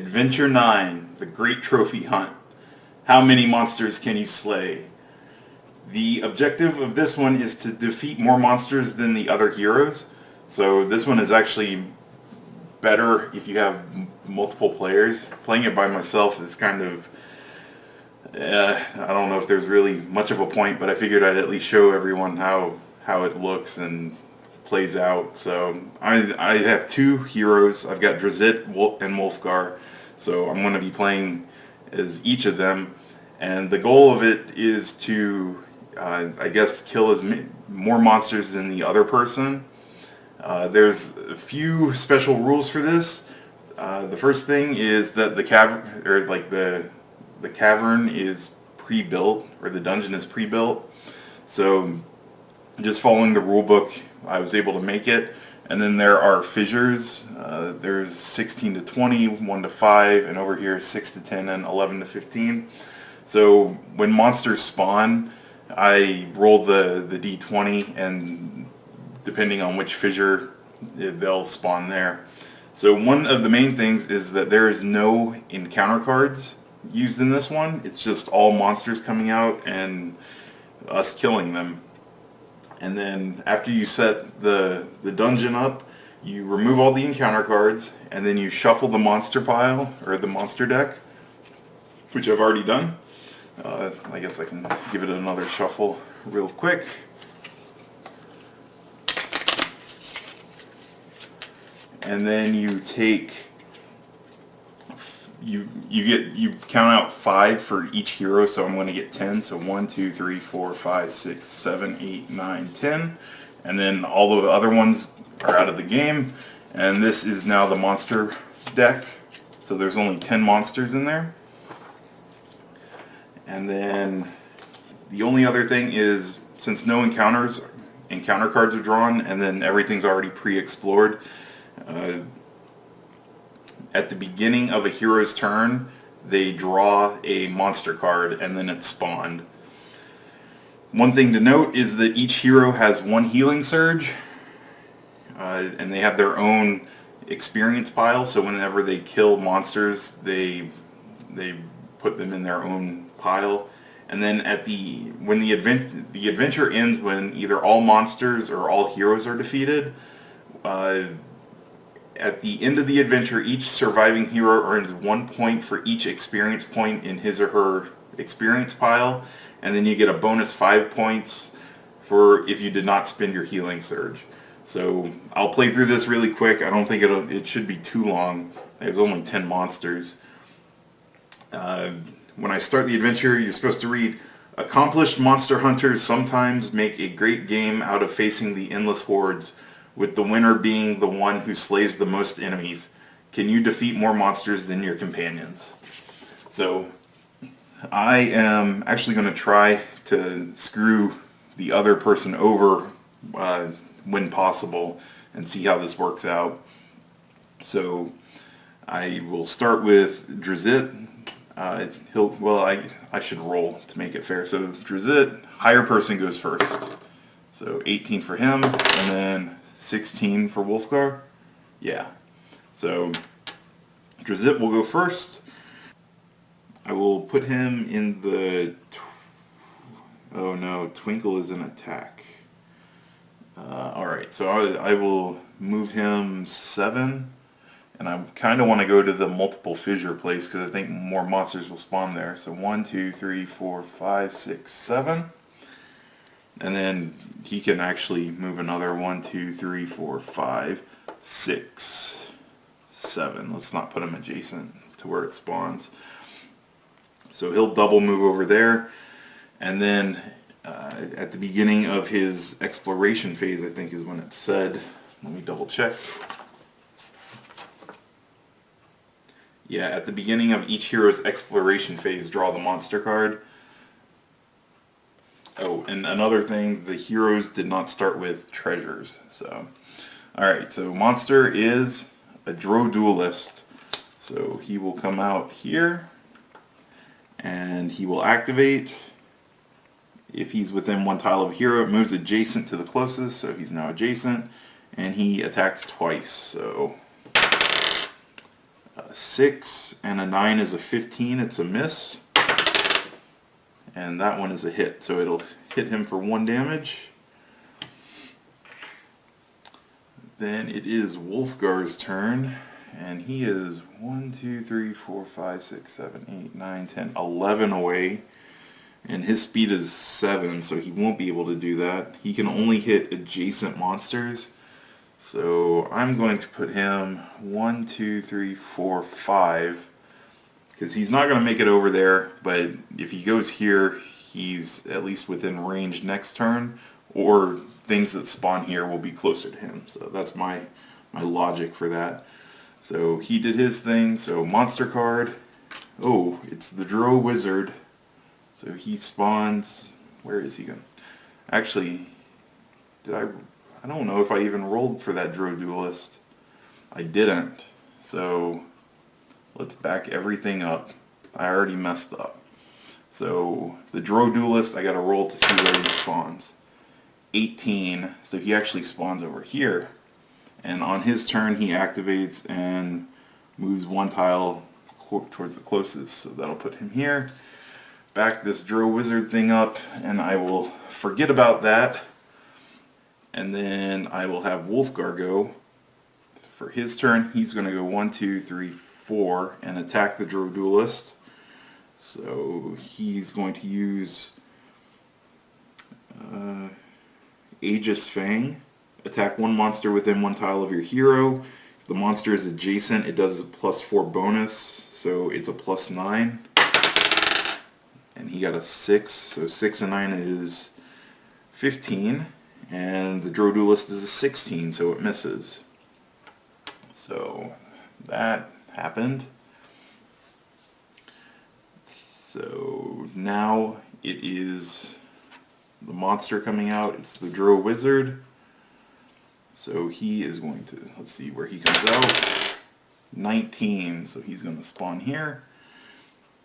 Adventure 9, The Great Trophy Hunt. How many monsters can you slay? The objective of this one is to defeat more monsters than the other heroes. So this one is actually better if you have multiple players. Playing it by myself is kind of, I don't know if there's really much of a point, but I figured I'd at least show everyone how it looks and plays out. So I have two heroes. I've got Drizzt and Wolfgar. So I'm going to be playing as each of them. And the goal of it is to, I guess, kill more monsters than the other person. There's a few special rules for this. The first thing is that the cavern is pre-built, or the dungeon is pre-built. So just following the rule book, I was able to make it. And then there are fissures. There's 16 to 20, 1 to 5, and over here 6 to 10 and 11 to 15. So when monsters spawn, I roll the d20, and depending on which fissure, they'll spawn there. So one of the main things is that there is no encounter cards used in this one. It's just all monsters coming out and us killing them. And then after you set the dungeon up, you remove all the encounter cards, and then you shuffle the monster pile, or the monster deck, which I've already done. I guess I can give it another shuffle real quick. And then you take, you count out 5 for each hero, so I'm going to get 10. So 1, 2, 3, 4, 5, 6, 7, 8, 9, 10. And then all the other ones are out of the game. And this is now the monster deck. So there's only 10 monsters in there. And then the only other thing is, since no encounter cards are drawn, and then everything's already pre-explored, at the beginning of a hero's turn, they draw a monster card, and then it's spawned. One thing to note is that each hero has 1 healing surge, and they have their own experience pile, so whenever they kill monsters, they put them in their own pile. And then when the adventure ends, when either all monsters or all heroes are defeated, at the end of the adventure, each surviving hero earns 1 point for each experience point in his or her experience pile, and then you get a bonus 5 points for if you did not spend your healing surge. So I'll play through this really quick. I don't think it should be too long. There's only 10 monsters. When I start the adventure, you're supposed to read, "Accomplished monster hunters sometimes make a great game out of facing the endless hordes, with the winner being the one who slays the most enemies. Can you defeat more monsters than your companions?" So I am actually going to try to screw the other person over when possible and see how this works out. So I will start with Drizzt. I should roll to make it fair. So Drizzt, higher person goes first. So 18 for him, and then 16 for Wolfgar. Yeah. So Drizzt will go first. I will put him in the... oh no, Twinkle is an attack. Alright, so I will move him 7. And I kind of want to go to the multiple fissure place because I think more monsters will spawn there. So 1, 2, 3, 4, 5, 6, 7. And then he can actually move another 1, 2, 3, 4, 5, 6, 7. Let's not put him adjacent to where it spawns. So he'll double move over there. And then at the beginning of his exploration phase, I think is when it said, let me double check. Yeah, at the beginning of each hero's exploration phase, draw the monster card. Oh, and another thing, the heroes did not start with treasures. So, alright, so monster is a Drow Duelist. So he will come out here, and he will activate. If he's within 1 tile of a hero, it moves adjacent to the closest, so he's now adjacent, and he attacks twice. So 6 and a 9 is a 15, it's a miss. And that one is a hit, so it'll hit him for 1 damage. Then it is Wolfgar's turn, and he is 1, 2, 3, 4, 5, 6, 7, 8, 9, 10, 11 away. And his speed is 7, so he won't be able to do that. He can only hit adjacent monsters. So I'm going to put him 1, 2, 3, 4, 5. Because he's not going to make it over there, but if he goes here, he's at least within range next turn, or things that spawn here will be closer to him. So that's my logic for that. So he did his thing, so monster card. Oh, it's the Drow Wizard. So he spawns, where is he going? Actually, I don't know if I even rolled for that Drow Duelist. I didn't. So let's back everything up. I already messed up. So the Drow Duelist, I got to roll to see where he spawns. 18, so he actually spawns over here. And on his turn he activates and moves 1 tile towards the closest. So that'll put him here. Back this Drow Wizard thing up, and I will forget about that. And then I will have Wolfgar go. For his turn, he's going to go 1, 2, 3, 4 and attack the Drow Duelist. So he's going to use Aegis Fang. Attack 1 monster within 1 tile of your hero. If the monster is adjacent, it does a +4 bonus, so it's a +9. And he got a 6, so 6 and 9 is 15. And the Drow Duelist is a 16, so it misses. So that happened. So now it is the monster coming out. It's the Drow Wizard. So he is going to, let's see where he comes out. 19, so he's going to spawn here.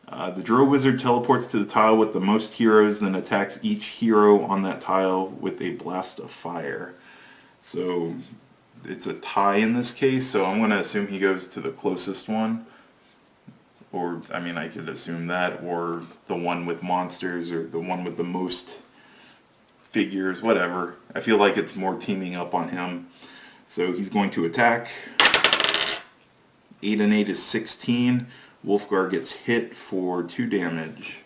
The Drow Wizard teleports to the tile with the most heroes, then attacks each hero on that tile with a blast of fire. So it's a tie in this case, so I'm going to assume he goes to the closest one. Or, I mean, I could assume that, or the one with monsters, or the one with the most figures, whatever. I feel like it's more teaming up on him. So he's going to attack. 8 and 8 is 16. Wolfgar gets hit for 2 damage.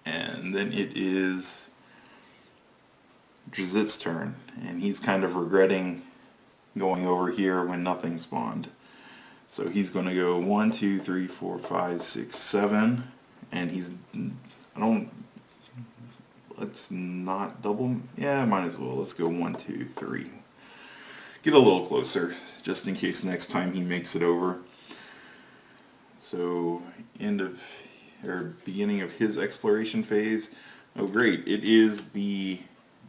And then it is Drizzt's turn, and he's kind of regretting going over here when nothing spawned. So he's going to go 1, 2, 3, 4, 5, 6, 7, and he's, let's not double, yeah, might as well, let's go 1, 2, 3. Get a little closer, just in case next time he makes it over. So, beginning of his exploration phase. Oh great, it is the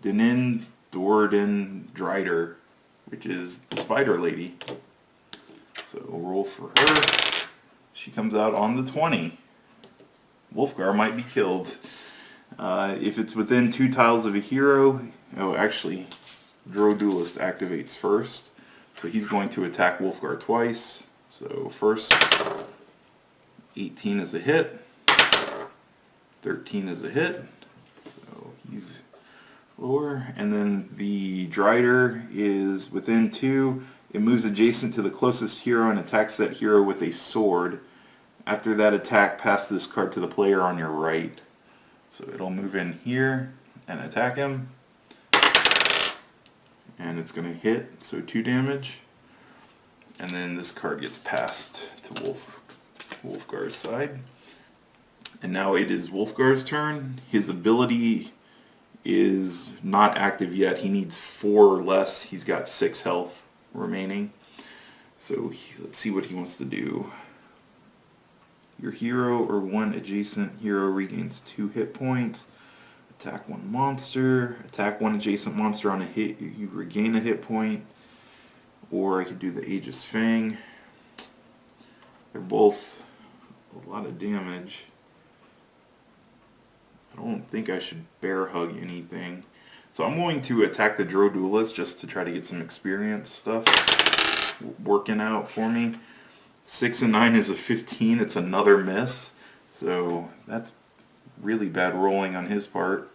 Dinin Doradin Drider, which is the spider lady. So roll for her. She comes out on the 20. Wolfgar might be killed. If it's within 2 tiles of a hero, oh actually, Drow Duelist activates first. So he's going to attack Wolfgar twice. So first, 18 is a hit. 13 is a hit. So he's lower. And then the Drider is within 2. It moves adjacent to the closest hero and attacks that hero with a sword. After that attack, pass this card to the player on your right. So it'll move in here and attack him. And it's going to hit, so 2 damage. And then this card gets passed to Wolfgar's side. And now it is Wolfgar's turn. His ability is not active yet. He needs 4 or less. He's got 6 health remaining. So let's see what he wants to do. Your hero or 1 adjacent hero regains 2 hit points. Attack 1 monster. Attack 1 adjacent monster on a hit. You regain a hit point. Or I could do the Aegis Fang. They're both a lot of damage. I don't think I should bear hug anything. So I'm going to attack the Drow Duelist just to try to get some experience stuff. working out for me. 6 and 9 is a 15. It's another miss. So that's really bad rolling on his part.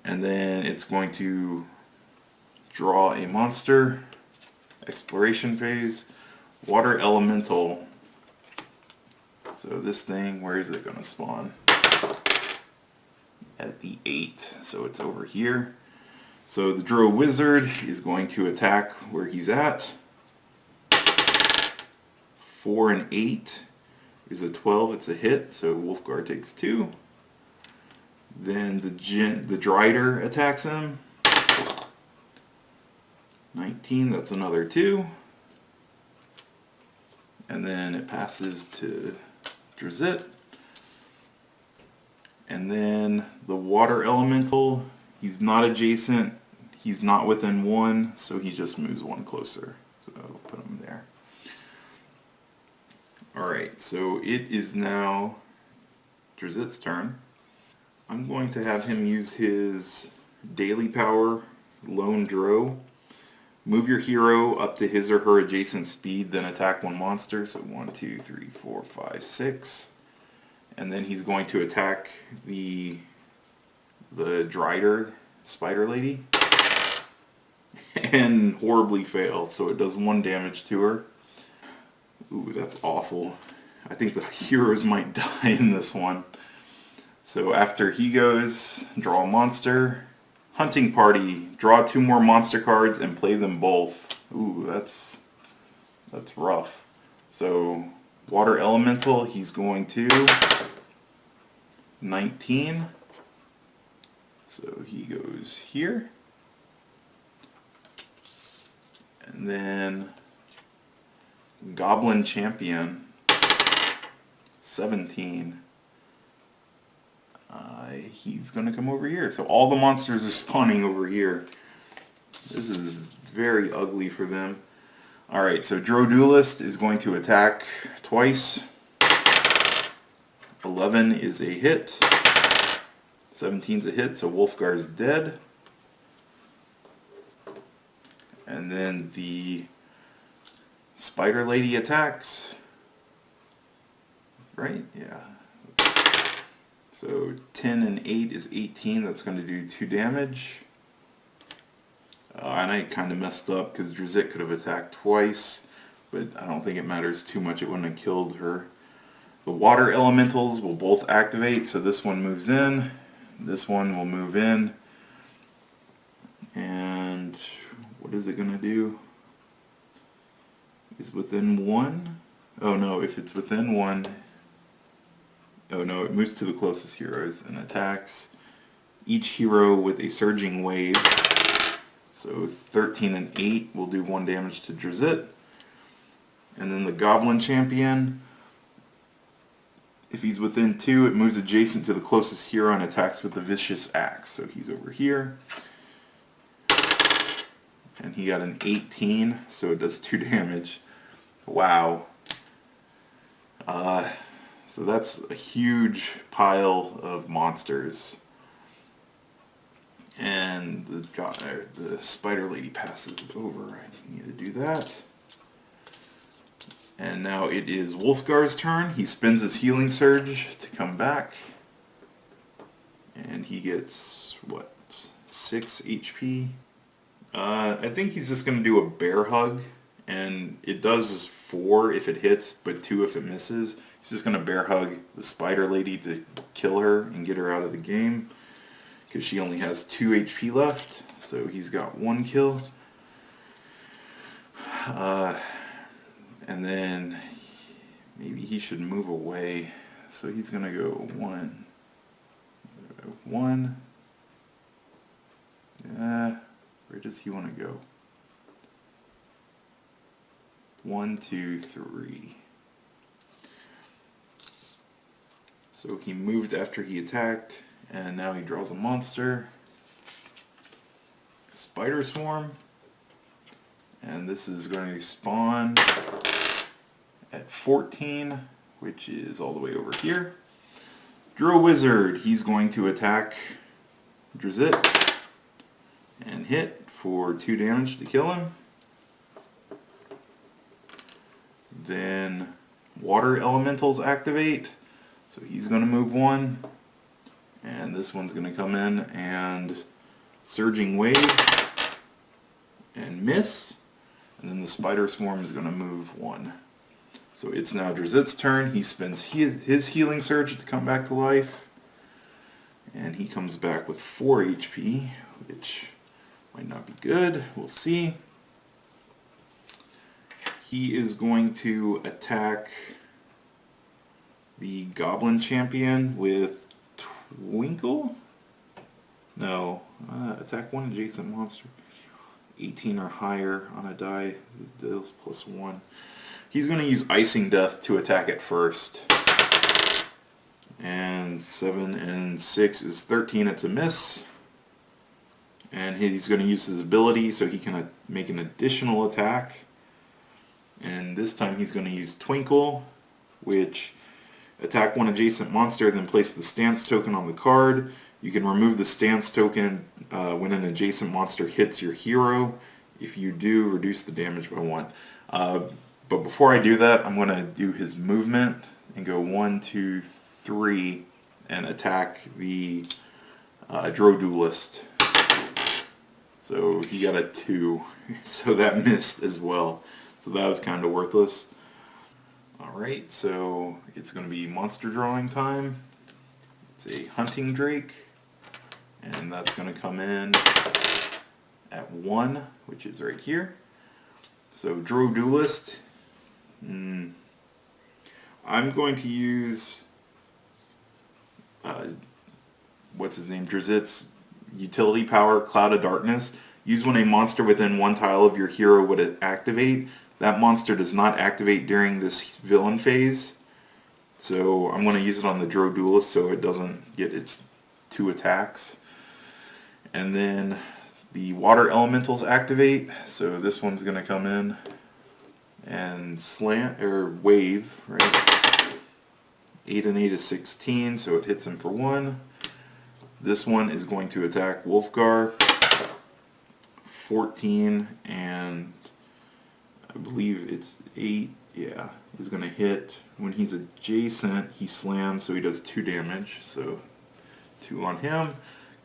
And then it's going to draw a monster. Exploration phase. Water Elemental. So this thing, where is it going to spawn? At the 8. So it's over here. So the Drow Wizard is going to attack where he's at. 4 and 8 is a 12. It's a hit. So Wolfgar takes 2. Then the Drider attacks him. 19. That's another 2. And then it passes to Drizzt. And then the Water Elemental, he's not adjacent, he's not within 1, so he just moves 1 closer. So I'll put him there. Alright, so it is now Drizzt's turn. I'm going to have him use his Daily Power, Lone Drow. Move your hero up to his or her adjacent speed, then attack 1 monster. So 1, 2, 3, 4, 5, 6. And then he's going to attack the Drider Spider Lady. And horribly fail, so it does 1 damage to her. Ooh, that's awful. I think the heroes might die in this one. So after he goes, draw a monster. Hunting Party, draw 2 more monster cards and play them both. Ooh, that's rough. So Water Elemental, he's going to 19. So he goes here. And then Goblin Champion, 17. He's going to come over here. So all the monsters are spawning over here. This is very ugly for them. Alright, so Drow Duelist is going to attack twice. 11 is a hit. 17's a hit, so Wolfgar's dead. And then the Spider Lady attacks. Right? Yeah. So 10 and 8 is 18. That's going to do 2 damage. And I kind of messed up because Drizzt could have attacked twice, but I don't think it matters too much. It wouldn't have killed her. The Water Elementals will both activate, so this one moves in. This one will move in. And what is it going to do? Is within 1? Oh no, if it's within 1... Oh no, it moves to the closest heroes and attacks each hero with a surging wave. So 13 and 8 will do 1 damage to Drizzt. And then the Goblin Champion, if he's within 2, it moves adjacent to the closest hero and attacks with the Vicious Axe. So he's over here. And he got an 18, so it does 2 damage. Wow. So that's a huge pile of monsters. And the Spider Lady passes over. I need to do that. And now it is Wolfgar's turn. He spends his Healing Surge to come back. And he gets, what, 6 HP? I think he's just going to do a Bear Hug. And it does 4 if it hits, but 2 if it misses. He's just going to Bear Hug the Spider Lady to kill her and get her out of the game. Because she only has 2 HP left. So he's got 1 kill. And then maybe he should move away. So he's going to go 1. 1. Where does he want to go? 1, 2, 3. So he moved after he attacked, and now he draws a monster. Spider Swarm. And this is going to spawn at 14, which is all the way over here. Drow Wizard, he's going to attack Drizzt and hit for 2 damage to kill him. Then water elementals activate. So he's going to move 1. And this one's going to come in and surging wave and miss. And then the spider swarm is going to move 1. So it's now Drizzt's turn. He spends his healing surge to come back to life. And he comes back with 4 HP, which might not be good. We'll see. He is going to attack the Goblin Champion with Twinkle? No. Attack 1 adjacent monster. 18 or higher on a die. Deals +1. He's going to use Icing Death to attack it first. And 7 and 6 is 13. It's a miss. And he's going to use his ability so he can make an additional attack. And this time he's going to use Twinkle, which attack 1 adjacent monster, then place the stance token on the card. You can remove the stance token when an adjacent monster hits your hero. If you do, reduce the damage by 1. But before I do that, I'm going to do his movement and go 1, 2, 3 and attack the Drow Duelist. So he got a 2, so that missed as well. So that was kind of worthless. Alright, so it's going to be monster drawing time. It's a Hunting Drake, and that's going to come in at 1, which is right here. So Drow Duelist, I'm going to use, what's his name, Drizzt's utility power, Cloud of Darkness. Use when a monster within 1 tile of your hero would activate. That monster does not activate during this villain phase. So I'm going to use it on the Drow Duelist so it doesn't get its 2 attacks. And then the water elementals activate. So this one's going to come in and slant or wave, right? 8 and 8 is 16, so it hits him for 1. This one is going to attack Wolfgar. 14 and I believe it's 8, yeah, is going to hit. When he's adjacent, he slams, so he does 2 damage, so 2 on him.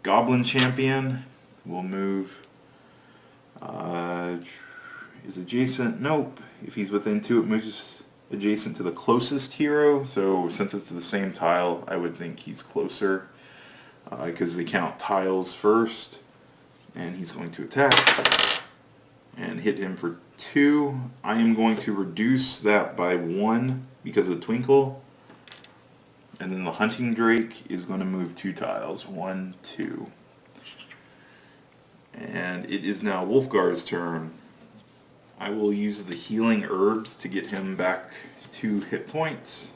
Goblin Champion will move, is adjacent, nope. If he's within 2, it moves adjacent to the closest hero, so since it's the same tile, I would think he's closer, because they count tiles first. And he's going to attack and hit him for 2. I am going to reduce that by 1 because of Twinkle. And then the Hunting Drake is going to move 2 tiles. 1, 2. And it is now Wolfgar's turn. I will use the healing herbs to get him back 2 hit points.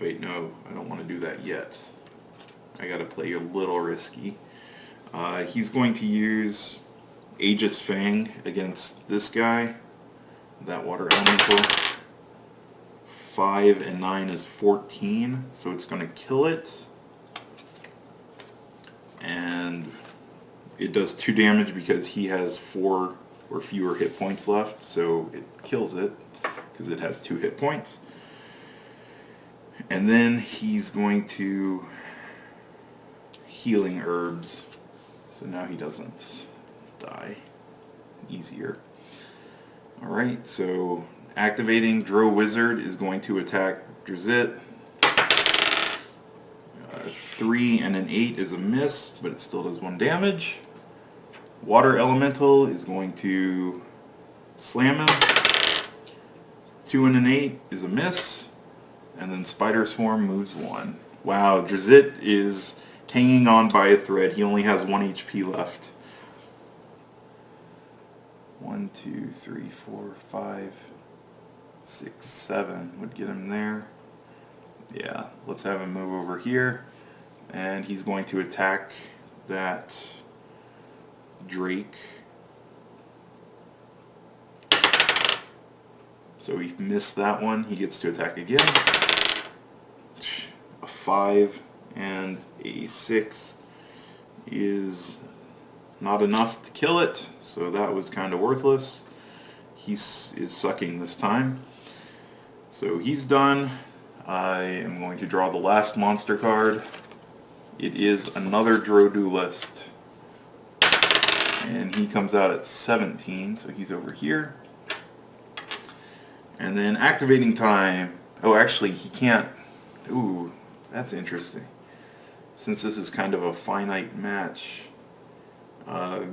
Wait, no, I don't want to do that yet. I gotta play a little risky. He's going to use Aegis Fang against this guy, that water elemental. 5 and 9 is 14, so it's going to kill it. And it does 2 damage because he has 4 or fewer hit points left, so it kills it because it has 2 hit points. And then he's going to healing herbs. So now he doesn't die. Easier. Alright, so activating Drow Wizard is going to attack Drizzt. 3 and an 8 is a miss, but it still does 1 damage. Water Elemental is going to slam him. 2 and an 8 is a miss. And then Spider Swarm moves 1. Wow, Drizzt is hanging on by a thread. He only has 1 HP left. 1, 2, 3, 4, 5, 6, 7 would get him there. Yeah, let's have him move over here. And he's going to attack that Drake. So he missed that one. He gets to attack again. A 5 and a 6 is not enough to kill it, so that was kind of worthless. is sucking this time. So he's done. I am going to draw the last monster card. It is another Duelist. And he comes out at 17, so he's over here. And then activating time. Oh, actually, he can't. Ooh, that's interesting. Since this is kind of a finite match, I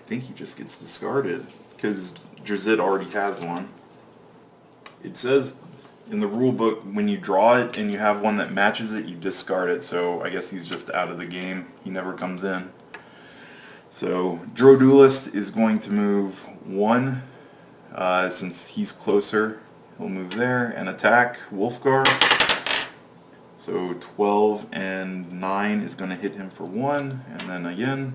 think he just gets discarded because Drizzt already has one. It says in the rule book when you draw it and you have one that matches it, you discard it. So I guess he's just out of the game. He never comes in. So Duelist is going to move 1 since he's closer. He'll move there and attack Wolfgar. So 12 and 9 is going to hit him for 1, and then again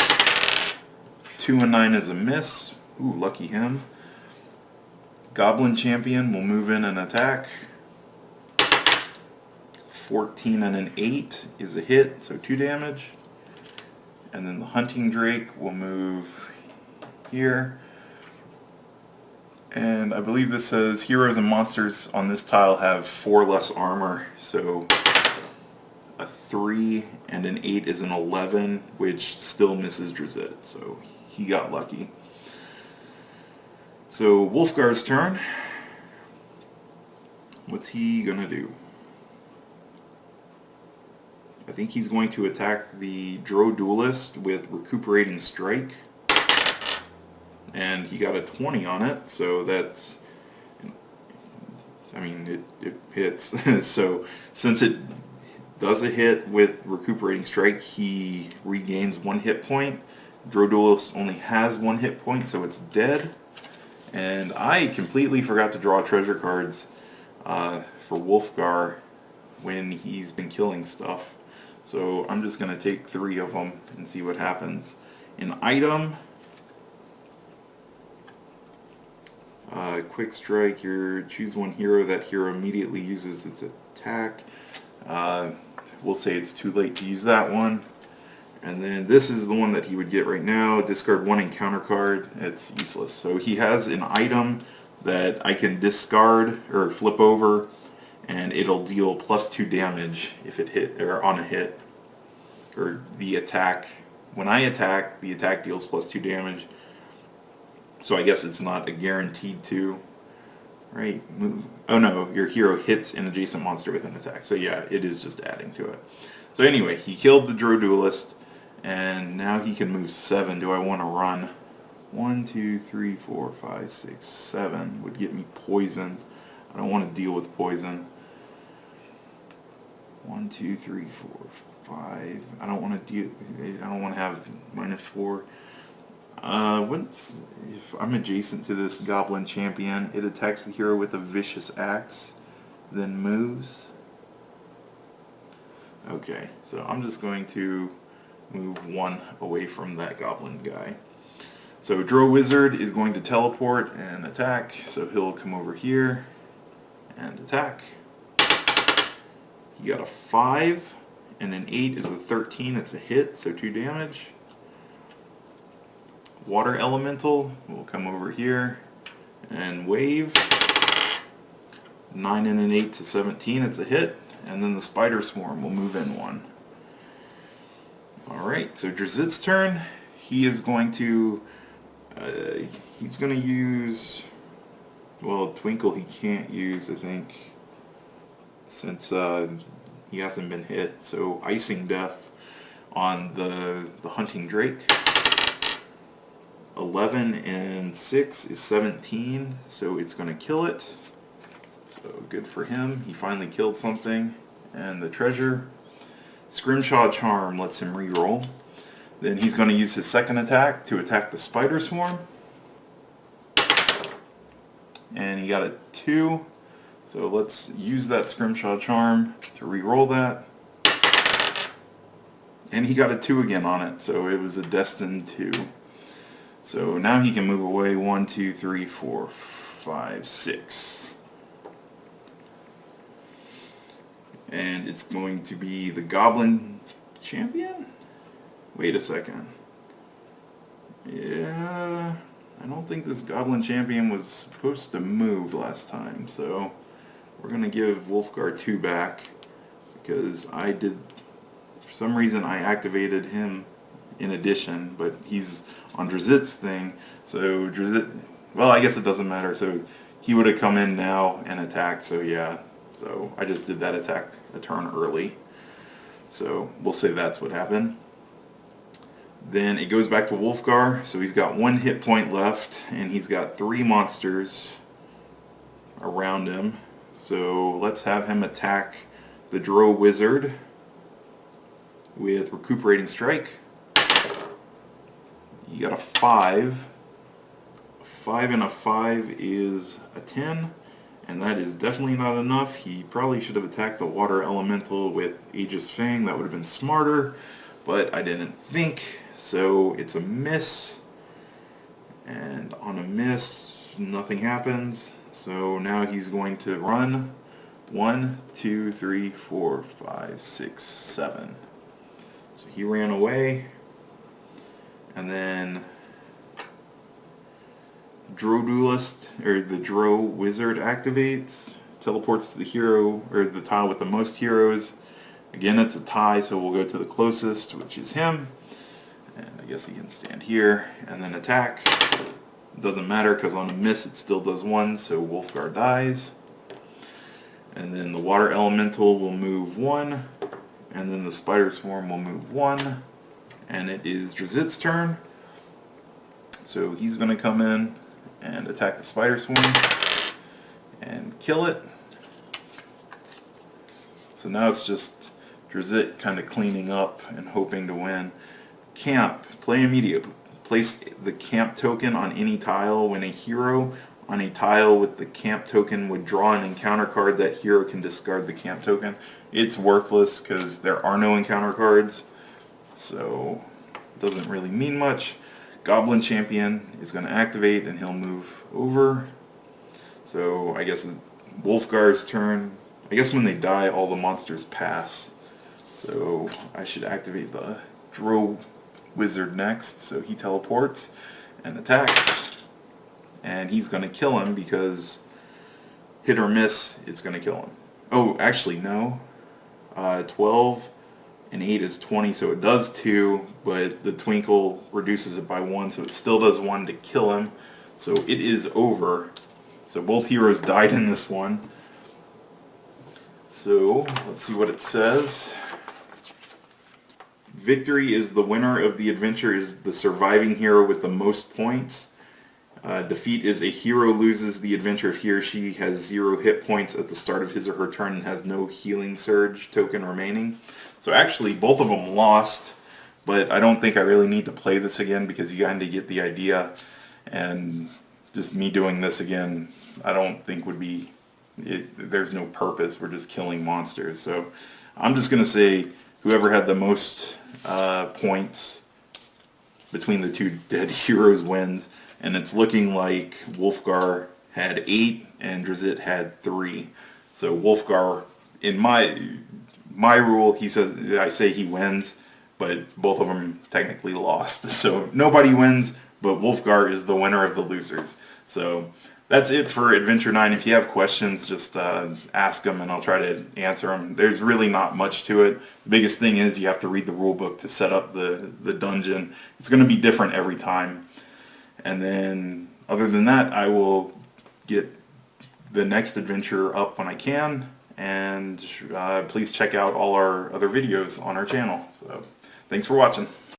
2 and 9 is a miss. Ooh, lucky him. Goblin Champion will move in and attack. 14 and an 8 is a hit, so 2 damage. And then the Hunting Drake will move here. And I believe this says heroes and monsters on this tile have 4 less armor, so a 3 and an 8 is an 11, which still misses Drizzt, so he got lucky. So Wolfgar's turn. What's he gonna do? I think he's going to attack the Duelist with Recuperating Strike. And he got a 20 on it, so that's, I mean, it hits. So since it does a hit with Recuperating Strike, he regains 1 hit point. Duelist only has 1 hit point, so it's dead. And I completely forgot to draw treasure cards for Wolfgar when he's been killing stuff. So I'm just going to take 3 of them and see what happens. An item, quick strike, you choose 1 hero, that hero immediately uses its attack. We'll say it's too late to use that one. And then this is the one that he would get right now. Discard 1 encounter card. It's useless. So he has an item that I can discard or flip over, and it'll deal +2 damage if it hit or on a hit. Or the attack. When I attack, the attack deals +2 damage. So I guess it's not a guaranteed 2. Right? Oh no, your hero hits an adjacent monster with an attack. So yeah, it is just adding to it. So anyway, he killed the Duelist. And now he can move 7. Do I want to run? 1, 2, 3, 4, 5, 6, 7 would get me poisoned. I don't want to deal with poison. 1, 2, 3, 4, 5. I don't want to deal. I don't want to have -4. What's if I'm adjacent to this Goblin Champion? It attacks the hero with a vicious axe, then moves. Okay, so I'm just going to move 1 away from that goblin guy. So Wizard is going to teleport and attack, so he'll come over here and attack. He got a 5, and an 8 is a 13, it's a hit, so 2 damage. Water Elemental will come over here and wave. 9 and an 8 to 17, it's a hit, and then the Spider Swarm will move in 1. Alright, so Drizzt's turn. He is going to, use, well, Twinkle he can't use, I think, since he hasn't been hit. So Icing Death on the Hunting Drake. 11 and 6 is 17, so it's going to kill it. So good for him. He finally killed something. And the treasure. Scrimshaw Charm lets him reroll. Then he's going to use his second attack to attack the Spider Swarm. And he got a 2. So let's use that Scrimshaw Charm to reroll that. And he got a 2 again on it, so it was a destined 2. So now he can move away 1, 2, 3, 4, 5, 6. And it's going to be the Goblin Champion? Wait a second. Yeah, I don't think this Goblin Champion was supposed to move last time, so we're going to give Wolfgar 2 back because for some reason I activated him in addition, but he's on Drizzt's thing, so Drizzt, well, I guess it doesn't matter, so he would have come in now and attacked, so yeah, so I just did that attack a turn early, so we'll say that's what happened. Then it goes back to Wolfgar, so he's got 1 hit point left, and he's got 3 monsters around him, so let's have him attack the Drow Wizard with Recuperating Strike. You got a 5. A 5 and a 5 is a 10, and that is definitely not enough. He probably should have attacked the Water Elemental with Aegis Fang. That would have been smarter, but I didn't think. So it's a miss, and on a miss, nothing happens. So now he's going to run 1, 2, 3, 4, 5, 6, 7. So he ran away. And then Drow Duelist, or the Drow Wizard activates, teleports to the hero, or the tile with the most heroes. Again, it's a tie, so we'll go to the closest, which is him. And I guess he can stand here, and then attack. It doesn't matter, because on a miss it still does 1, so Wolfgar dies. And then the Water Elemental will move 1, and then the Spider Swarm will move 1. And it is Drizzt's turn, so he's going to come in and attack the Spider Swarm and kill it. So now it's just Drizzt kind of cleaning up and hoping to win. Camp, play immediate. Place the camp token on any tile. When a hero on a tile with the camp token would draw an encounter card, that hero can discard the camp token. It's worthless because there are no encounter cards. So it doesn't really mean much. Goblin Champion is going to activate and he'll move over. So I guess Wolfgar's turn. I guess when they die all the monsters pass. So I should activate the Drow Wizard next. So he teleports and attacks. And he's going to kill him because hit or miss, it's going to kill him. Oh, actually no. 12 and 8 is 20, so it does 2, but the Twinkle reduces it by 1, so it still does 1 to kill him. So it is over. So both heroes died in this one. So let's see what it says. Victory is the winner of the adventure is the surviving hero with the most points. Defeat is a hero loses the adventure if he or she has 0 hit points at the start of his or her turn and has no healing surge token remaining. So actually both of them lost, but I don't think I really need to play this again because you kind of get the idea, and just me doing this again I don't think would be, there's no purpose, we're just killing monsters. So I'm just going to say whoever had the most points between the 2 dead heroes wins. And it's looking like Wolfgar had 8 and Drizzt had 3. So Wolfgar, in my rule, I say he wins, but both of them technically lost. So nobody wins, but Wolfgar is the winner of the losers. So that's it for Adventure 9. If you have questions, just ask them and I'll try to answer them. There's really not much to it. The biggest thing is you have to read the rule book to set up the dungeon. It's going to be different every time. And then, other than that, I will get the next adventure up when I can, and please check out all our other videos on our channel. So, thanks for watching.